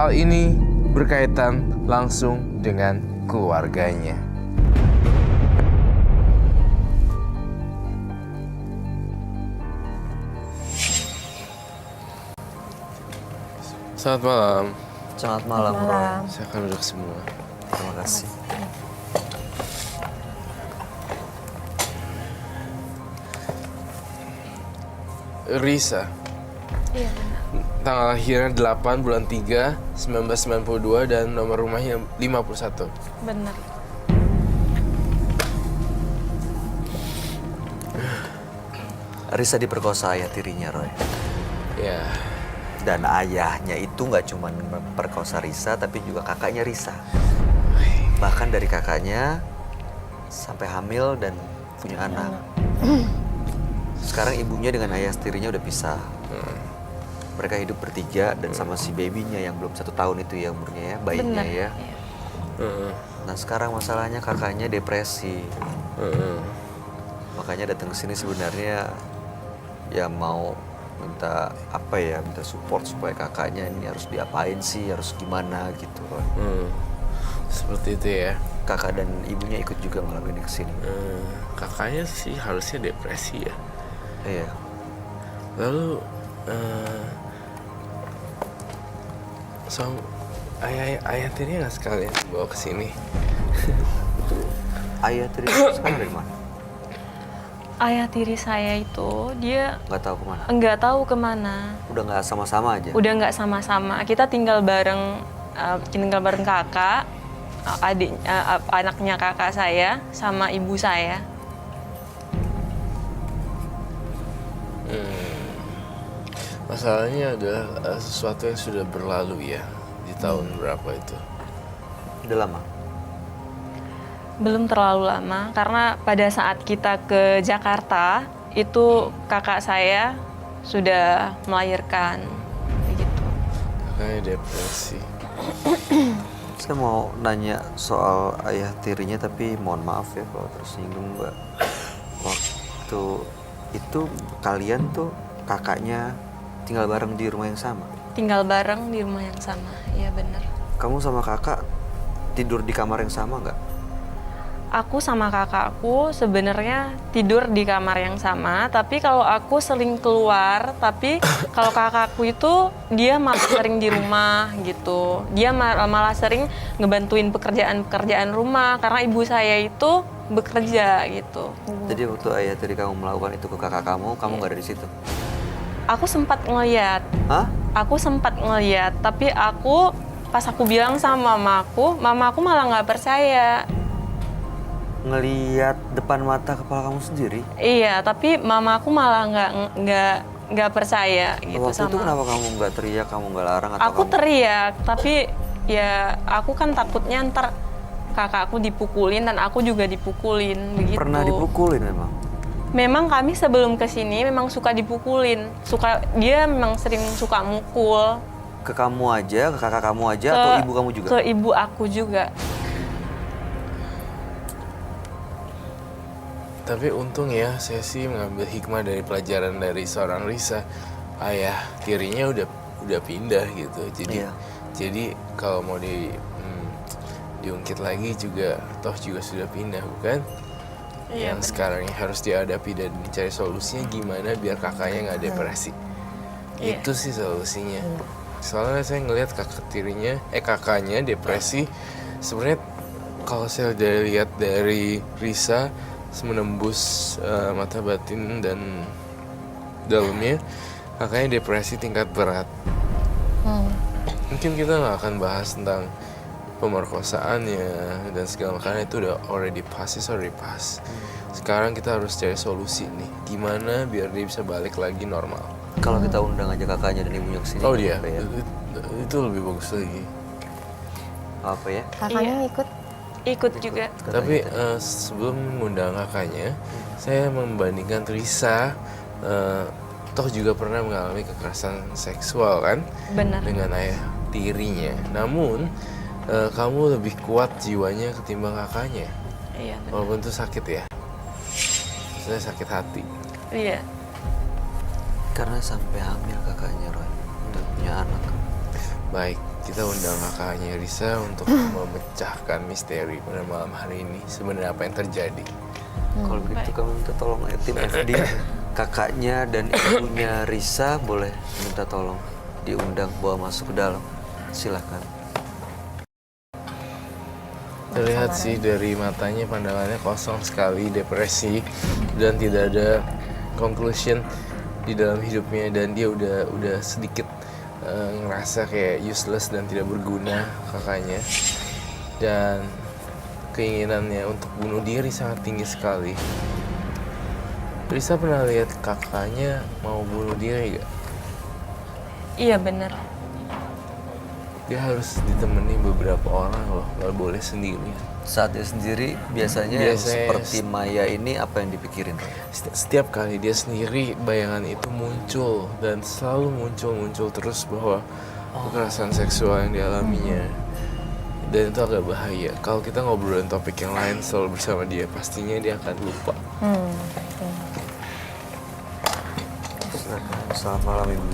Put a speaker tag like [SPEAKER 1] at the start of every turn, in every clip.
[SPEAKER 1] hal ini berkaitan langsung dengan keluarganya. Selamat malam.
[SPEAKER 2] Selamat malam, Roy.
[SPEAKER 1] Saya akan duduk semua.
[SPEAKER 2] Terima kasih.
[SPEAKER 1] Risa.
[SPEAKER 3] Iya.
[SPEAKER 1] Tanggal lahirnya 8 bulan 3, 1992 dan nomor rumahnya 51.
[SPEAKER 3] Benar.
[SPEAKER 2] Risa diperkosa ayah tirinya, Roy.
[SPEAKER 1] Ya,
[SPEAKER 2] Dan ayahnya itu nggak cuma memperkosa Risa, tapi juga kakaknya Risa. Bahkan dari kakaknya sampai hamil dan punya anak. Sekarang ibunya dengan ayah tirinya udah pisah. Mereka hidup bertiga dan sama si babynya yang belum 1 tahun itu ya umurnya ya, bayinya
[SPEAKER 3] Benar.
[SPEAKER 2] ya.
[SPEAKER 3] Iya.
[SPEAKER 2] Nah sekarang masalahnya kakaknya depresi. Makanya datang ke sini sebenarnya ya mau minta apa ya, minta support supaya kakaknya ini harus diapain sih, harus gimana gitu, Roy.
[SPEAKER 1] seperti itu ya.
[SPEAKER 2] Kakak dan ibunya ikut juga malam ini ke sini.
[SPEAKER 1] Kakaknya sih harusnya depresi ya.
[SPEAKER 2] Iya.
[SPEAKER 1] Lalu, ayah tirinya nggak sekalian bawa ke sini?
[SPEAKER 2] Ayah tiri sekarang dari mana?
[SPEAKER 3] Ayah tiri saya itu dia
[SPEAKER 2] Nggak tahu kemana.
[SPEAKER 3] nggak tahu kemana.
[SPEAKER 2] Udah nggak sama-sama aja.
[SPEAKER 3] Udah nggak sama-sama. Kita tinggal bareng kakak, anaknya kakak saya sama ibu saya.
[SPEAKER 1] Masalahnya adalah sesuatu yang sudah berlalu ya di tahun berapa itu?
[SPEAKER 2] Udah lama.
[SPEAKER 3] Belum terlalu lama karena pada saat kita ke Jakarta itu kakak saya sudah melahirkan begitu.
[SPEAKER 1] Kakaknya depresi.
[SPEAKER 2] Saya mau nanya soal ayah tirinya, tapi mohon maaf ya kalau tersinggung, Mbak. Waktu itu kalian tuh kakaknya tinggal bareng di rumah yang sama?
[SPEAKER 3] Tinggal bareng di rumah yang sama, iya benar.
[SPEAKER 2] Kamu sama kakak tidur di kamar yang sama nggak?
[SPEAKER 3] Aku sama kakakku sebenarnya tidur di kamar yang sama, tapi kalau aku sering keluar, tapi kalau kakakku itu dia malah sering di rumah gitu. Dia malah sering ngebantuin pekerjaan-pekerjaan rumah karena ibu saya itu bekerja gitu.
[SPEAKER 2] Jadi waktu ayah tiri kamu melakukan itu ke kakak kamu nggak ada di situ?
[SPEAKER 3] Aku sempat ngeliat,
[SPEAKER 2] Hah?
[SPEAKER 3] tapi pas aku bilang sama mamaku malah nggak percaya.
[SPEAKER 2] Ngeliat depan mata kepala kamu sendiri?
[SPEAKER 3] Iya, tapi mamaku malah nggak percaya gitu
[SPEAKER 2] Waktu
[SPEAKER 3] sama.
[SPEAKER 2] itu kenapa kamu nggak teriak, kamu nggak larang atau
[SPEAKER 3] Aku
[SPEAKER 2] kamu...
[SPEAKER 3] teriak, tapi ya aku kan takutnya ntar kakakku dipukulin dan aku juga dipukulin begitu.
[SPEAKER 2] Pernah dipukulin memang?
[SPEAKER 3] Memang kami sebelum kesini memang suka dipukulin, dia memang sering suka mukul.
[SPEAKER 2] Ke kamu aja, ke kakak kamu aja, atau ibu kamu juga?
[SPEAKER 3] Ke ibu aku juga.
[SPEAKER 1] Tapi untung ya, saya sih mengambil hikmah dari pelajaran dari seorang Risa. Ayah tirinya udah pindah gitu. Jadi kalau mau diungkit lagi juga, toh juga sudah pindah, bukan?
[SPEAKER 3] Iya,
[SPEAKER 1] Yang sekarang harus dihadapi dan dicari solusinya gimana biar kakaknya nggak depresi.
[SPEAKER 3] Iya.
[SPEAKER 1] Itu sih solusinya. Soalnya saya ngelihat kakaknya depresi. Sebenarnya kalau saya udah lihat dari Risa menembus mata batin dan dalamnya, kakaknya depresi tingkat berat. Mungkin kita nggak akan bahas tentang pemerkosaannya dan segala macam, itu udah already pass. Sekarang kita harus cari solusi nih, gimana biar dia bisa balik lagi normal.
[SPEAKER 2] Kalau kita undang aja kakaknya dan ibunya ke sini.
[SPEAKER 1] Oh dia,
[SPEAKER 2] apa ya?
[SPEAKER 1] itu lebih bagus lagi.
[SPEAKER 2] Apa ya?
[SPEAKER 4] Kakaknya
[SPEAKER 3] Iya. Ikut juga.
[SPEAKER 1] Tapi sebelum mengundang kakaknya, saya membandingkan Risa, toh juga pernah mengalami kekerasan seksual kan,
[SPEAKER 3] Benar.
[SPEAKER 1] dengan ayah tirinya. Namun kamu lebih kuat jiwanya ketimbang kakaknya,
[SPEAKER 3] Iya, benar.
[SPEAKER 1] walaupun itu sakit ya. Saya sakit hati.
[SPEAKER 3] Iya.
[SPEAKER 2] Karena sampai hamil kakaknya, Roy. Dan punya anak.
[SPEAKER 1] Baik, kita undang kakaknya Risa untuk memecahkan misteri pada malam hari ini. Sebenarnya apa yang terjadi?
[SPEAKER 2] Kalau begitu kamu minta tolong ya tim FD, kakaknya dan ibunya Risa boleh minta tolong diundang bawa masuk ke dalam. Silahkan.
[SPEAKER 1] Terlihat sih dari matanya, pandangannya kosong sekali, depresi, dan tidak ada conclusion di dalam hidupnya, dan dia udah sedikit ngerasa kayak useless dan tidak berguna kakaknya, dan keinginannya untuk bunuh diri sangat tinggi sekali. Risa pernah lihat kakaknya mau bunuh diri gak?
[SPEAKER 3] Iya bener.
[SPEAKER 1] Dia harus ditemani beberapa orang loh, gak boleh sendirian.
[SPEAKER 2] Saat dia sendiri biasanya seperti Maya ini apa yang dipikirin?
[SPEAKER 1] Setiap kali dia sendiri, bayangan itu muncul dan selalu muncul terus bahwa kekerasan seksual yang dialaminya. Dan itu agak bahaya. Kalau kita ngobrolin topik yang lain selalu bersama dia, pastinya dia akan lupa.
[SPEAKER 2] Selamat malam Ibu.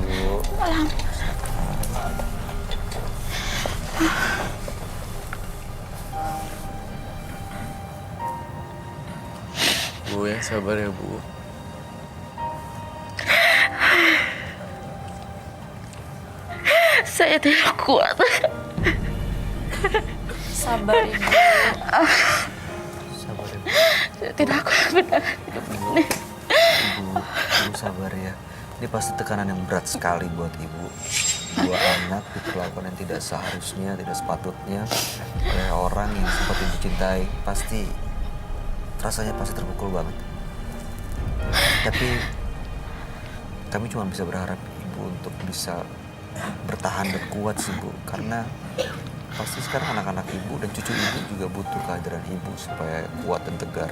[SPEAKER 1] Bu, yang sabar ya Bu.
[SPEAKER 4] Saya tidak kuat.
[SPEAKER 3] Sabar Ibu.
[SPEAKER 2] Sabar Ibu.
[SPEAKER 4] Saya tidak kuat benar.
[SPEAKER 2] Ibu sabar ya. Ini pasti tekanan yang berat sekali buat Ibu. Dua anak diperlakukan yang tidak seharusnya, tidak sepatutnya oleh orang yang sempat Ibu cintai. Pasti rasanya pasti terpukul banget. Tapi kami cuma bisa berharap Ibu untuk bisa bertahan dan kuat sih Bu, karena pasti sekarang anak-anak Ibu dan cucu Ibu juga butuh kehadiran Ibu supaya kuat dan tegar.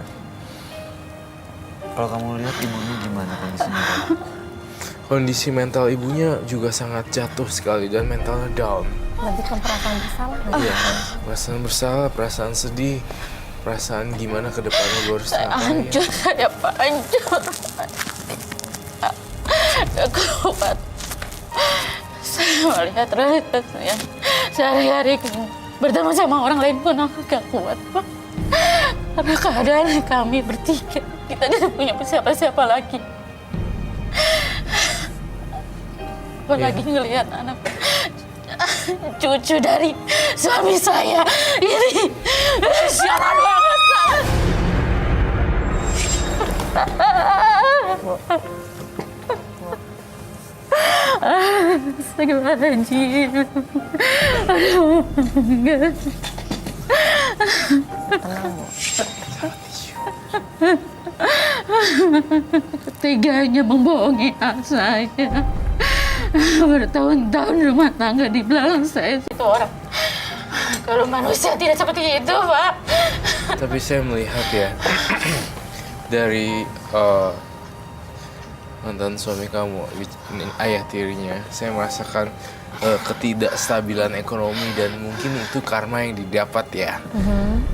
[SPEAKER 2] Kalau kamu lihat Ibu ini gimana kondisinya?
[SPEAKER 1] Kondisi mental ibunya juga sangat jatuh sekali dan mentalnya down.
[SPEAKER 5] Lebih ke perasaan bersalah.
[SPEAKER 1] Iya, perasaan bersalah, perasaan sedih, perasaan gimana ke depannya gue harus
[SPEAKER 4] Saya
[SPEAKER 1] ngapain.
[SPEAKER 4] hancur, saya hancur. Gak kuat. Saya melihat realitas yang sehari-hari bertemu sama orang lain pun aku gak kuat, Pak. Karena keadaan kami bertiga, kita tidak punya siapa-siapa lagi. Apalagi ngelihat anak cucu dari suami saya ini sialan banget, Kak. Astagfirullahaladzim. Aduh, enggak. Teganya membohongi anak saya. Bertahun-tahun rumah tangga di belakang saya. Itu orang. Kalau manusia tidak seperti itu, Pak.
[SPEAKER 1] Tapi saya melihat ya, dari mantan suami kamu, ayah tirinya, saya merasakan ketidakstabilan ekonomi dan mungkin itu karma yang didapat ya.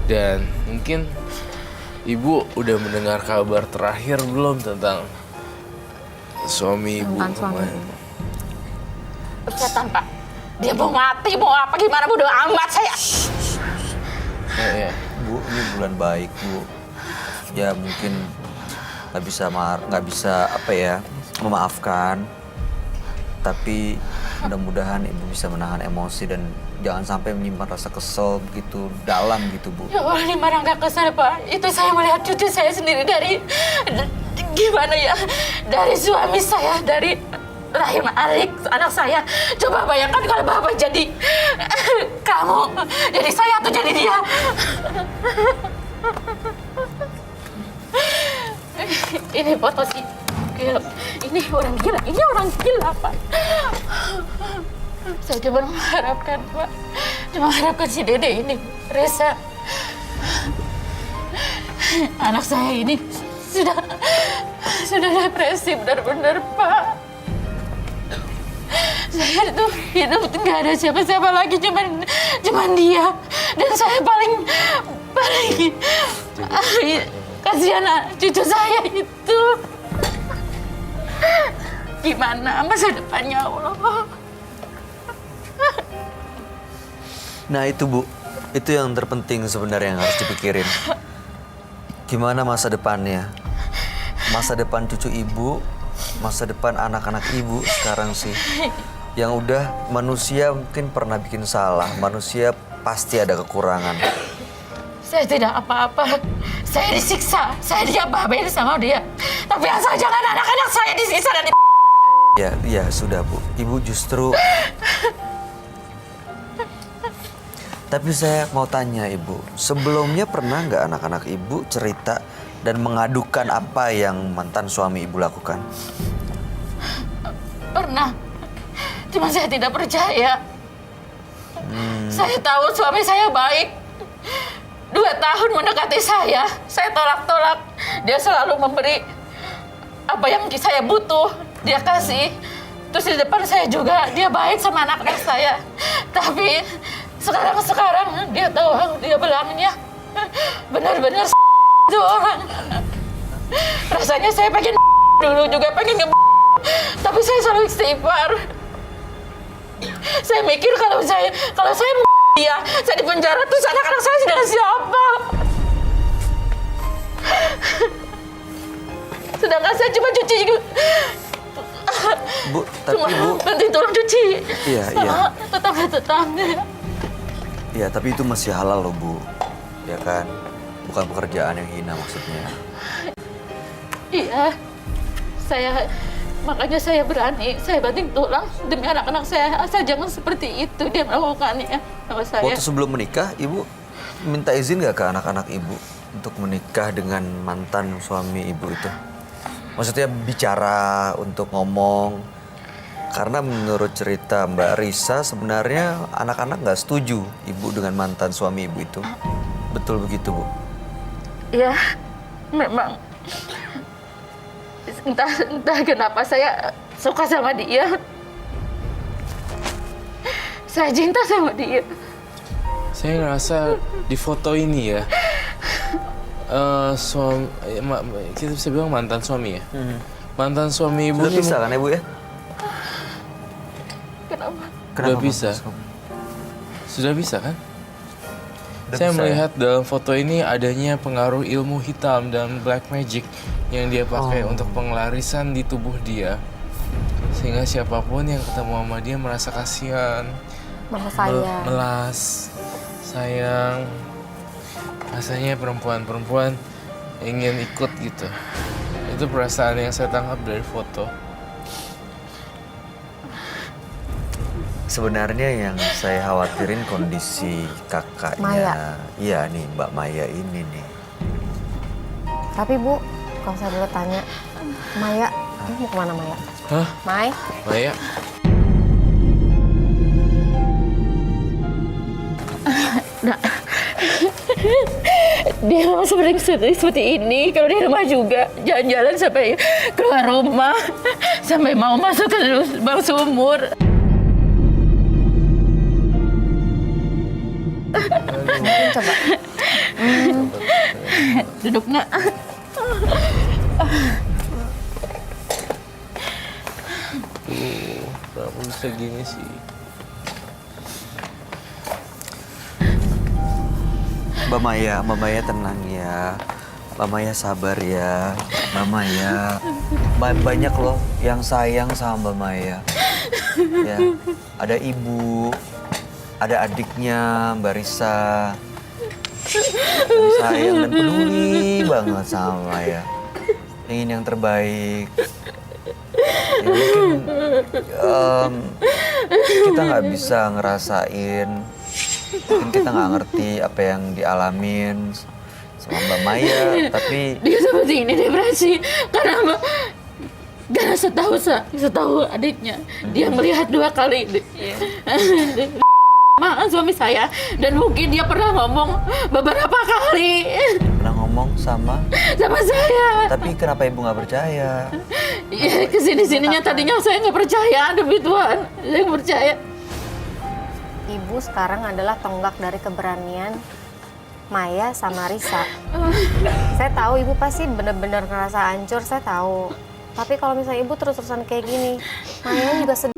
[SPEAKER 1] Dan mungkin ibu udah mendengar kabar terakhir belum tentang suami ibu kemarin?
[SPEAKER 4] Setan, Pak. Dia mau mati, mau apa gimana, bodo amat saya.
[SPEAKER 1] Ya.
[SPEAKER 2] Bu, ini bulan baik Bu. Ya mungkin nggak bisa apa ya, memaafkan. Tapi mudah-mudahan Ibu bisa menahan emosi dan jangan sampai menyimpan rasa kesel begitu dalam gitu Bu.
[SPEAKER 4] Ya Allah, ini marah nggak kesal, Pak. Itu saya melihat cucu saya sendiri dari gimana ya, dari suami saya, dari rahim Alik, anak saya. Coba bayangkan kalau Bapak jadi kamu, jadi saya atau jadi dia. Ini foto sih. Ini orang gila, Pak. Saya cuma mengharapkan, Pak. Cuma mengharapkan si Dede ini, Reza. Anak saya ini sudah depresi benar-benar, Pak. Saya itu hidup nggak ada siapa-siapa lagi, cuman dia. Dan saya paling kasihan cucu saya itu. Gimana masa depannya, Allah?
[SPEAKER 2] Nah itu Bu, itu yang terpenting sebenarnya yang harus dipikirin. Gimana masa depannya? Masa depan cucu ibu, masa depan anak-anak ibu sekarang sih. Yang udah manusia mungkin pernah bikin salah, manusia pasti ada kekurangan.
[SPEAKER 4] Saya tidak apa-apa. Saya disiksa, saya diapain sama dia. Tapi asal jangan anak-anak saya disiksa dan
[SPEAKER 2] Ya sudah Bu, Ibu justru... Tapi saya mau tanya Ibu, sebelumnya pernah nggak anak-anak Ibu cerita dan mengadukan apa yang mantan suami Ibu lakukan?
[SPEAKER 4] Pernah. Cuma saya tidak percaya. Saya tahu suami saya baik. 2 tahun mendekati saya tolak-tolak. Dia selalu memberi apa yang saya butuh, dia kasih. Terus di depan saya juga, dia baik sama anak-anak saya. Tapi sekarang dia tahu, dia bilangnya benar-benar itu orang. Rasanya saya pengen dulu juga pengen tapi saya selalu istighfar. Saya mikir kalau saya dia, saya di penjara terus anak-anak saya dengan siapa? Sedangkan saya cuma cuci
[SPEAKER 2] Bu, tapi
[SPEAKER 4] cuma
[SPEAKER 2] Bu...
[SPEAKER 4] bantu tolong cuci.
[SPEAKER 2] Iya.
[SPEAKER 4] Tetangga.
[SPEAKER 2] Iya, tapi itu masih halal loh Bu. Ya kan? Bukan pekerjaan yang hina maksudnya.
[SPEAKER 4] Iya. Makanya saya berani, saya banting tulang demi anak-anak saya. Asal jangan seperti itu dia melakukannya sama saya.
[SPEAKER 2] Waktu sebelum menikah, Ibu minta izin nggak ke anak-anak Ibu untuk menikah dengan mantan suami Ibu itu? Maksudnya bicara untuk ngomong. Karena menurut cerita Mbak Risa sebenarnya anak-anak nggak setuju Ibu dengan mantan suami Ibu itu. Betul begitu Bu?
[SPEAKER 4] Iya, memang. Entah kenapa saya suka sama dia. Saya cinta sama dia.
[SPEAKER 1] Saya ngerasa di foto ini ya, kita bisa bilang mantan suami ya. Mantan suami ibu
[SPEAKER 2] Sudah bisa kan Ibu ya?
[SPEAKER 4] Kenapa?
[SPEAKER 1] Sudah bisa. Sudah bisa kan? Saya melihat dalam foto ini adanya pengaruh ilmu hitam dan black magic yang dia pakai untuk pengelarisan di tubuh dia. Sehingga siapapun yang ketemu sama dia merasa kasihan, melas, sayang. Rasanya perempuan-perempuan ingin ikut gitu. Itu perasaan yang saya tangkap dari foto.
[SPEAKER 2] Sebenarnya yang saya khawatirin kondisi kakaknya.
[SPEAKER 5] Maya.
[SPEAKER 2] Iya nih Mbak Maya ini nih.
[SPEAKER 5] Tapi Bu, kalau saya boleh tanya, Maya, ini mau kemana Maya?
[SPEAKER 1] Hah?
[SPEAKER 5] Mai?
[SPEAKER 1] Maya?
[SPEAKER 4] Dia memang seperti ini. Kalau di rumah juga jalan-jalan sampai keluar rumah, sampai mau masuk ke lubang sumur.
[SPEAKER 5] Mungkin coba.
[SPEAKER 4] Duduk nak.
[SPEAKER 1] Kenapa bisa gini sih?
[SPEAKER 2] Mbak Maya tenang ya. Mbak Maya sabar ya. Mbak Maya, banyak loh yang sayang sama Mbak Maya. Ya, ada ibu, ada adiknya Mbak Risa. Yang sayang dan peduli banget sama Maya. Ingin yang terbaik. Ya, mungkin kita nggak bisa ngerasain, mungkin kita nggak ngerti apa yang dialamin sama Mbak Maya, tapi
[SPEAKER 4] Dia seperti ini depresi karena setahu adiknya dia melihat 2 kali maaf suami saya, dan mungkin dia pernah ngomong beberapa kali
[SPEAKER 2] pernah ngomong sama
[SPEAKER 4] saya.
[SPEAKER 2] tapi kenapa ibu nggak percaya?
[SPEAKER 4] Ya, kesini-sininya tadinya saya nggak percaya, demi Tuhan saya nggak percaya.
[SPEAKER 5] Ibu sekarang adalah tonggak dari keberanian Maya sama Risa. Saya tahu Ibu pasti benar-benar ngerasa hancur, saya tahu. Tapi kalau misalnya Ibu terus-terusan kayak gini, Maya juga sedih.